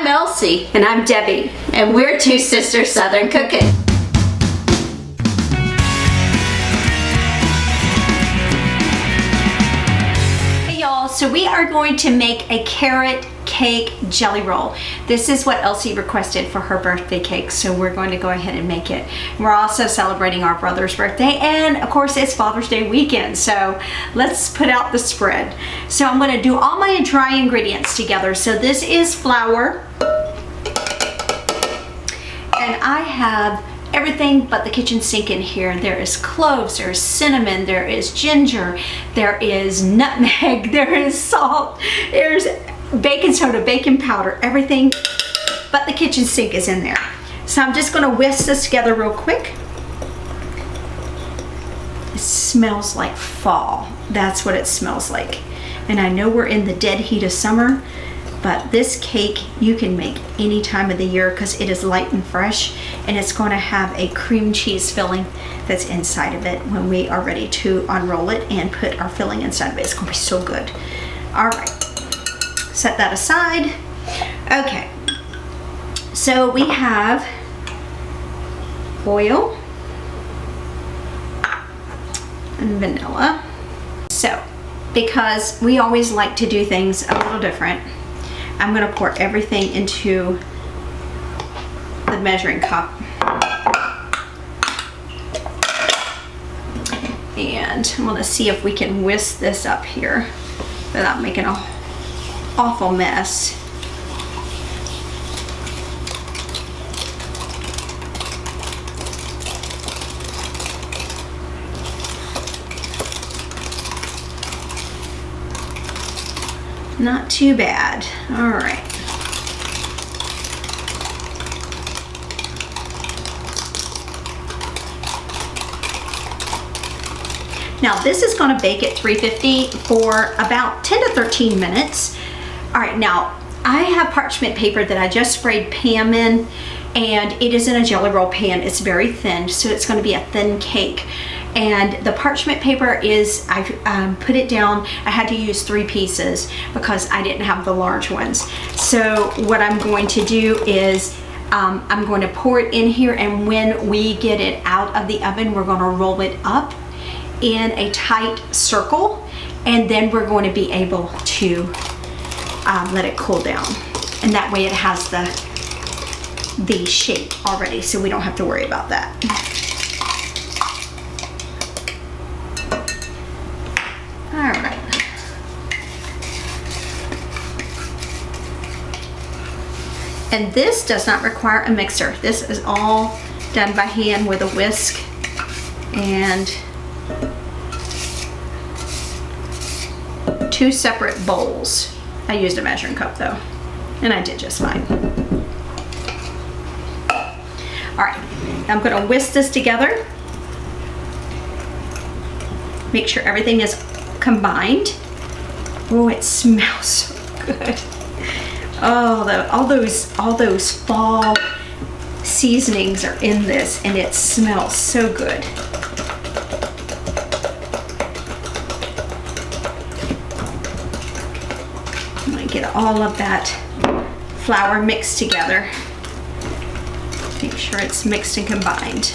I'm Elsie. And I'm Debbie. And we're two sisters Southern cooking. Hey y'all, so we are going to make a carrot cake jelly roll. This is what Elsie requested for her birthday cake, so we're going to go ahead and make it. We're also celebrating our brother's birthday, and of course it's Father's Day weekend, so let's put out the spread. So I'm going to do all my dry ingredients together. So this is flour, and I have everything but the kitchen sink in here. There is cloves, there's cinnamon, there is ginger, there is nutmeg, there is salt, there's baking soda, baking powder, everything but the kitchen sink is in there. So I'm just gonna whisk this together real quick. It smells like fall. That's what it smells like. And I know we're in the dead heat of summer, but this cake you can make any time of the year because it is light and fresh, and it's going to have a cream cheese filling that's inside of it when we are ready to unroll it and put our filling inside of it. It's going to be so good. All right, set that aside. Okay, so we have oil and vanilla. So because we always like to do things a little different, I'm going to pour everything into the measuring cup. And I'm going to see if we can whisk this up here without making an awful mess. Not too bad. All right. Now this is going to bake at 350 for about 10 to 13 minutes. All right, now I have parchment paper that I just sprayed Pam in, and it is in a jelly roll pan. It's very thin, so it's going to be a thin cake. And the parchment paper is, I put it down, I had to use 3 pieces because I didn't have the large ones. So what I'm going to do is I'm going to pour it in here, and when we get it out of the oven, we're going to roll it up in a tight circle, and then we're going to be able to let it cool down. And that way it has the shape already, so we don't have to worry about that. All right. And this does not require a mixer. This is all done by hand with a whisk and 2 separate bowls. I used a measuring cup though, and I did just fine. All right, I'm gonna whisk this together. Make sure everything is combined. Oh, it smells so good. Oh, all those fall seasonings are in this, and it smells so good. I'm gonna get all of that flour mixed together. Make sure it's mixed and combined.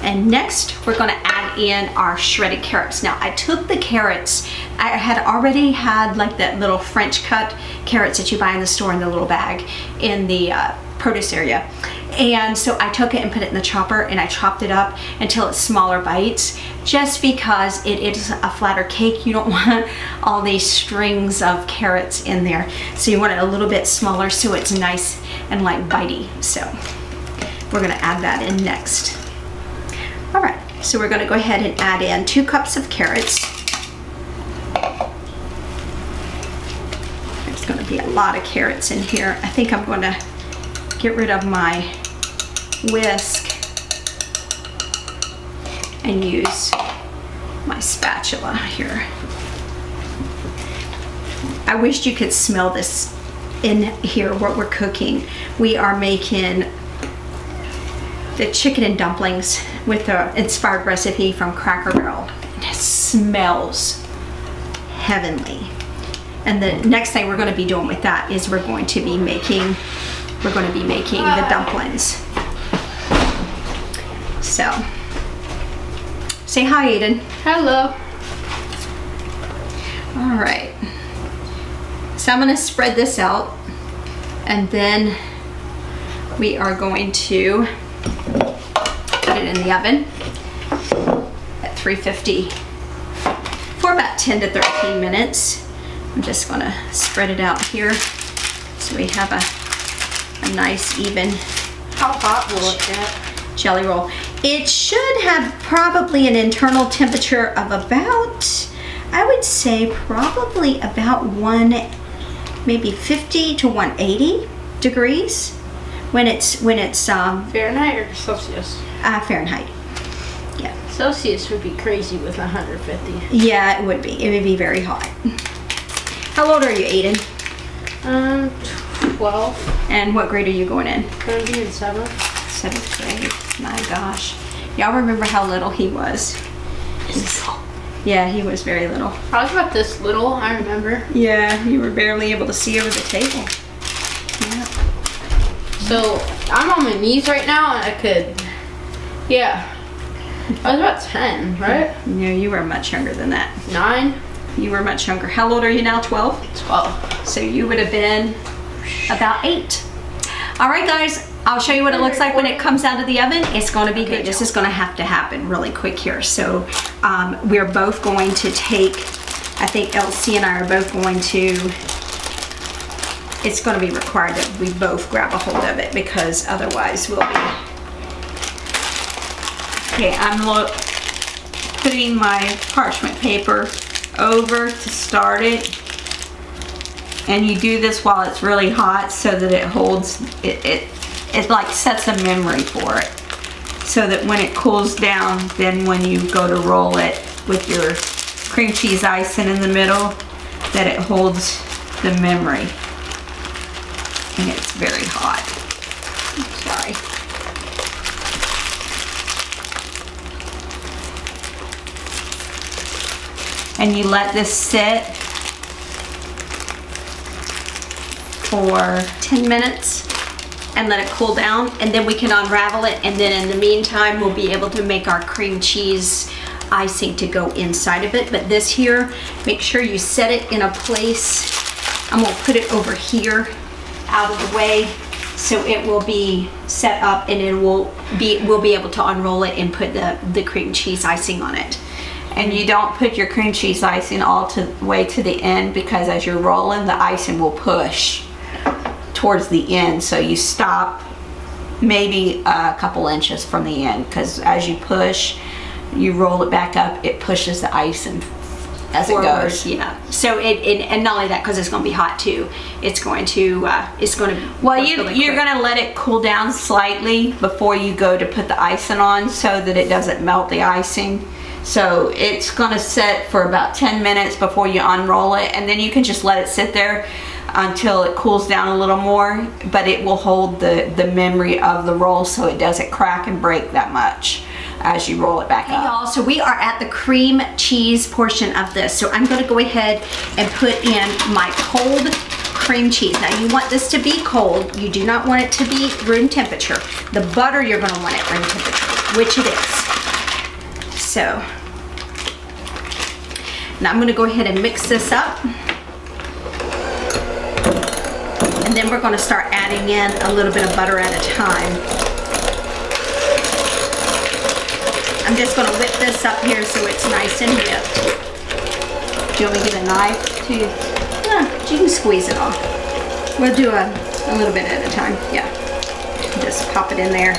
And next, we're gonna add in our shredded carrots. Now, I took the carrots, I had already had like that little French cut carrots that you buy in the store in the little bag in the produce area. And so I took it and put it in the chopper, and I chopped it up until it's smaller bites, just because it is a flatter cake. You don't want all these strings of carrots in there. So you want it a little bit smaller so it's nice and like bitey. So we're gonna add that in next. All right, so we're gonna go ahead and add in 2 cups of carrots. There's gonna be a lot of carrots in here. I think I'm gonna get rid of my whisk and use my spatula here. I wish you could smell this in here, what we're cooking. We are making the chicken and dumplings with the inspired recipe from Cracker Barrel. It smells heavenly. And the next thing we're going to be doing with that is we're going to be making the dumplings. So, say hi, Aiden. Hello. All right. So I'm going to spread this out, and then we are going to put it in the oven at 350 for about 10 to 13 minutes. I'm just going to spread it out here so we have a nice even. How hot will it get? Jelly roll. It should have probably an internal temperature of about, I would say probably about maybe 50 to 180 degrees when it's Fahrenheit or Celsius? Fahrenheit. Yeah. Celsius would be crazy with 150. Yeah, it would be. It would be very hot. How old are you, Aiden? 12. And what grade are you going in? Gonna be in 7th. 7th grade. My gosh. Y'all remember how little he was? Yeah, he was very little. I was about this little, I remember. Yeah, you were barely able to see over the table. Yeah. So, I'm on my knees right now and I could, yeah. I was about 10, right? No, you were much younger than that. 9? You were much younger. How old are you now? 12? 12. So you would have been about 8. All right, guys. I'll show you what it looks like when it comes out of the oven. It's going to be good. This is going to have to happen really quick here. So we're both going to take, I think Elsie and I are both going to, it's going to be required that we both grab a hold of it because otherwise we'll be. Okay, I'm putting my parchment paper over to start it. And you do this while it's really hot so that it holds, it like sets a memory for it. So that when it cools down, then when you go to roll it with your cream cheese icing in the middle, that it holds the memory. And it's very hot. Sorry. And you let this sit for 10 minutes and let it cool down, and then we can unravel it, and then in the meantime we'll be able to make our cream cheese icing to go inside of it. But this here, make sure you set it in a place. I'm gonna put it over here out of the way so it will be set up, and we'll be able to unroll it and put the cream cheese icing on it. And you don't put your cream cheese icing all the way to the end, because as you're rolling, the icing will push towards the end. So you stop maybe a couple inches from the end, because as you push, you roll it back up, it pushes the icing as forward. It goes. Yeah. So and not only that, because it's going to be hot too. It's going to well, you're going to let it cool down slightly before you go to put the icing on, so that it doesn't melt the icing. So it's going to sit for about 10 minutes before you unroll it, and then you can just let it sit there until it cools down a little more, but it will hold the memory of the roll so it doesn't crack and break that much as you roll it back up. Hey y'all, so we are at the cream cheese portion of this. So I'm going to go ahead and put in my cold cream cheese. Now you want this to be cold. You do not want it to be room temperature. The butter you're going to want at room temperature, which it is. So now I'm going to go ahead and mix this up. And then we're going to start adding in a little bit of butter at a time. I'm just going to whip this up here so it's nice and whipped. Do you want me to get a knife? You can squeeze it off. We'll do a little bit at a time. Yeah. Just pop it in there.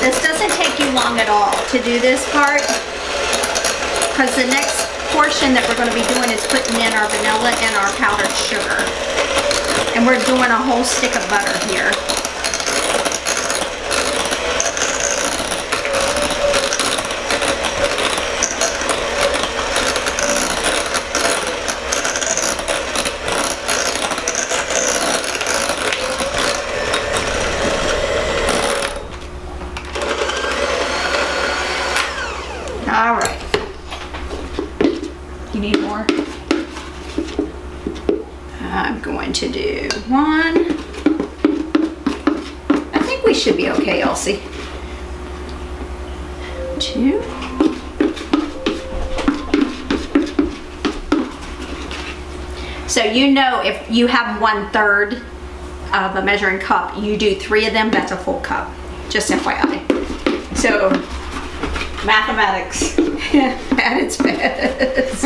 This doesn't take you long at all to do this part, because the next portion that we're going to be doing is putting in our vanilla and our powdered sugar. And we're doing a whole stick of butter here. All right. You need more? I'm going to do 1. I think we should be okay, Elsie. 2. So you know, if you have 1/3 of a measuring cup, you do 3 of them, that's a full cup. Just FYI. So, mathematics at its best.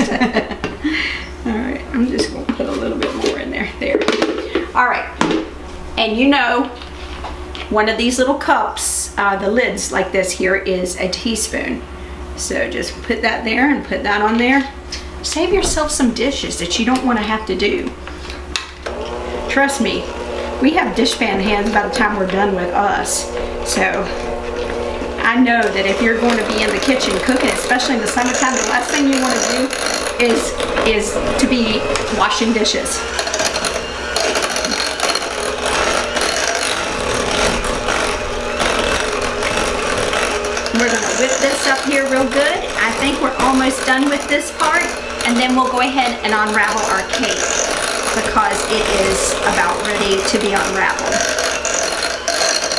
All right, I'm just gonna put a little bit more in there. There. All right, and you know, one of these little cups, the lids like this here, is a teaspoon. So just put that there and put that on there. Save yourself some dishes that you don't want to have to do. Trust me, we have dishpan hands by the time we're done with us. So I know that if you're going to be in the kitchen cooking, especially in the summertime, the last thing you want to do is to be washing dishes. We're going to whip this up here real good. I think we're almost done with this part, and then we'll go ahead and unravel our cake because it is about ready to be unraveled.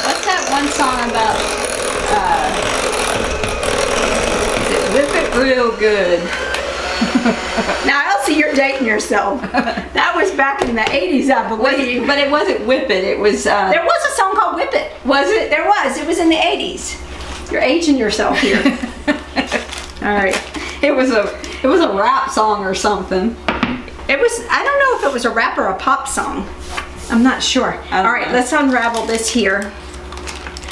What's that one song about? Whip it real good. Now, Elsie, you're dating yourself. That was back in the 80s, I believe. But it wasn't whip it. It was. There was a song called Whip It. Was it? There was. It was in the 80s. You're aging yourself here. All right. It was a rap song or something. It was. I don't know if it was a rap or a pop song. I'm not sure. All right. Let's unravel this here.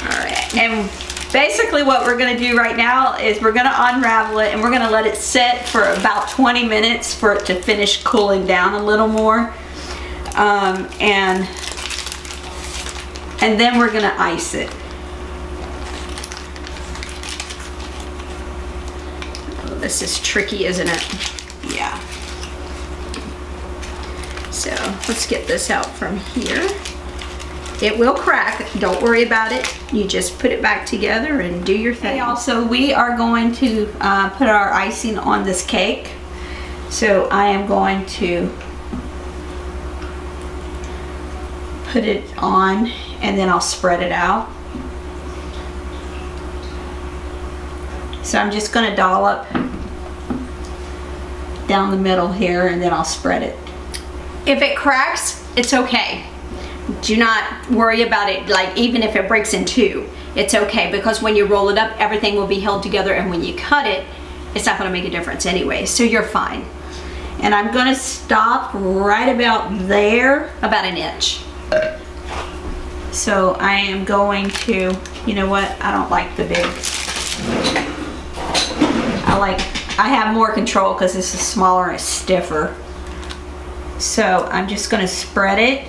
All right. And basically what we're going to do right now is we're going to unravel it and we're going to let it sit for about 20 minutes for it to finish cooling down a little more. And then we're going to ice it. Oh, this is tricky, isn't it? Yeah. So let's get this out from here. It will crack, don't worry about it. You just put it back together and do your thing. Also, we are going to put our icing on this cake. So I am going to put it on and then I'll spread it out. So I'm just going to dollop down the middle here and then I'll spread it. If it cracks, it's okay. Do not worry about it, like even if it breaks in 2, it's okay, because when you roll it up, everything will be held together, and when you cut it, it's not going to make a difference anyway, so you're fine. And I'm going to stop right about there. About 1 inch. So I am going to, you know what, I don't like the big. I have more control because this is smaller and it's stiffer. So I'm just going to spread it.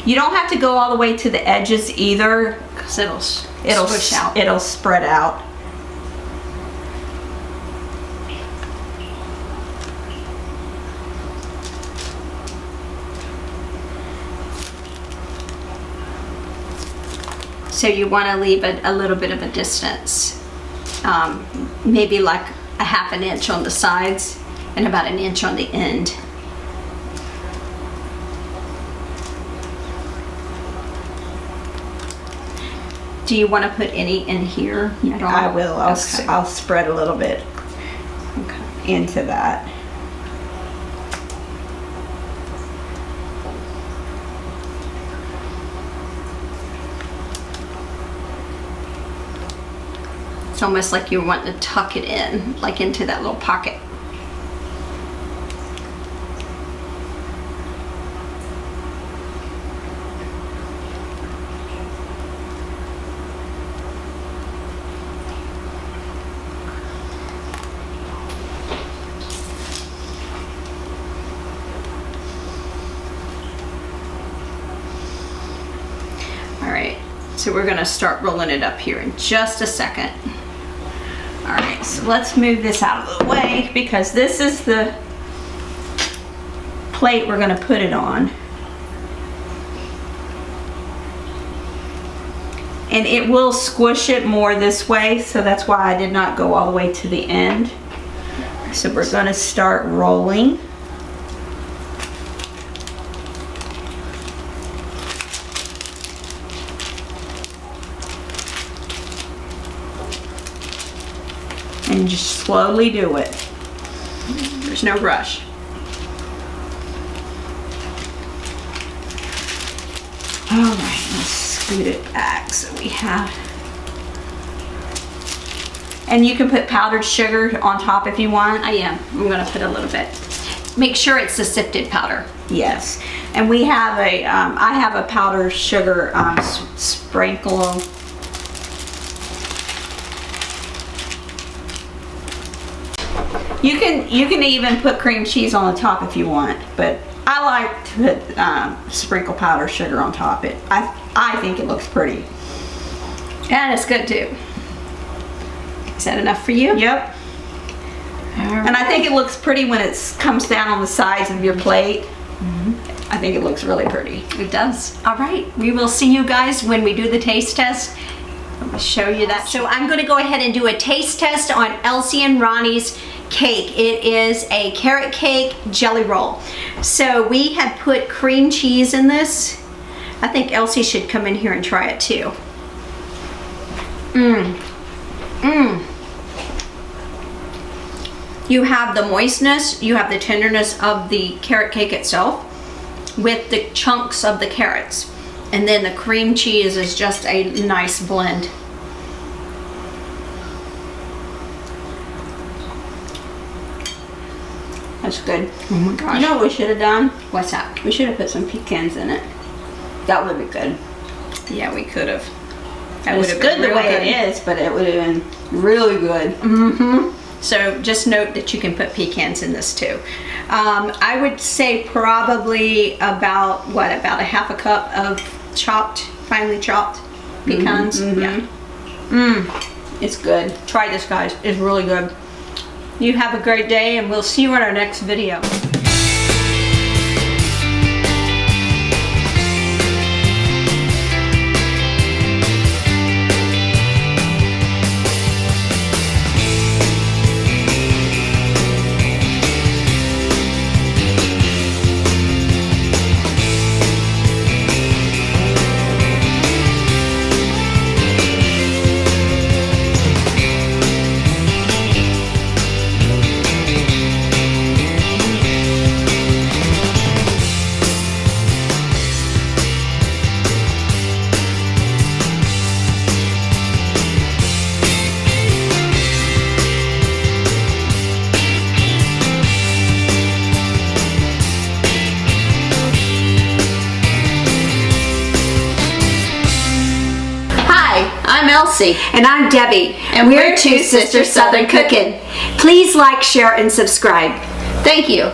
You don't have to go all the way to the edges either, because it'll squish out. It'll spread out. So you want to leave a little bit of a distance, maybe like a 1/2 inch on the sides and about 1 inch on the end. Do you want to put any in here at all? I will. Okay. I'll spread a little bit into that. It's almost like you're wanting to tuck it in, like into that little pocket. So we're gonna start rolling it up here in just a second. All right, so let's move this out of the way because this is the plate we're gonna put it on. and it will squish it more this way, so that's why I did not go all the way to the end. So we're going to start rolling. And just slowly do it. There's no rush. All right, let's scoot it back so we have. And you can put powdered sugar on top if you want. I'm gonna put a little bit. Make sure it's the sifted powder. Yes, and we have a. I have a powdered sugar sprinkle. You can even put cream cheese on the top if you want, but I like to put sprinkle powdered sugar on top. I think it looks pretty. And it's good too. Is that enough for you? Yep. And I think it looks pretty when it comes down on the sides of your plate. I think it looks really pretty. It does. All right, we will see you guys when we do the taste test. I'll show you that. So I'm going to go ahead and do a taste test on Elsie and Ronnie's cake. It is a carrot cake jelly roll. So we had put cream cheese in this. I think Elsie should come in here and try it too. You have the moistness, you have the tenderness of the carrot cake itself with the chunks of the carrots. And then the cream cheese is just a nice blend. That's good. Oh my gosh. You know what we should have done? What's that? We should have put some pecans in it. That would be good. Yeah, we could have. That would have been good the way it is, but it would have been really good. So just note that you can put pecans in this too. I would say probably about a half a cup of finely chopped pecans. Yeah. It's good. Try this, guys. It's really good. You have a great day, and we'll see you in our next video. I'm Elsie. And I'm Debbie. And we're Two Sisters Southern Cooking. Please like, share, and subscribe. Thank you.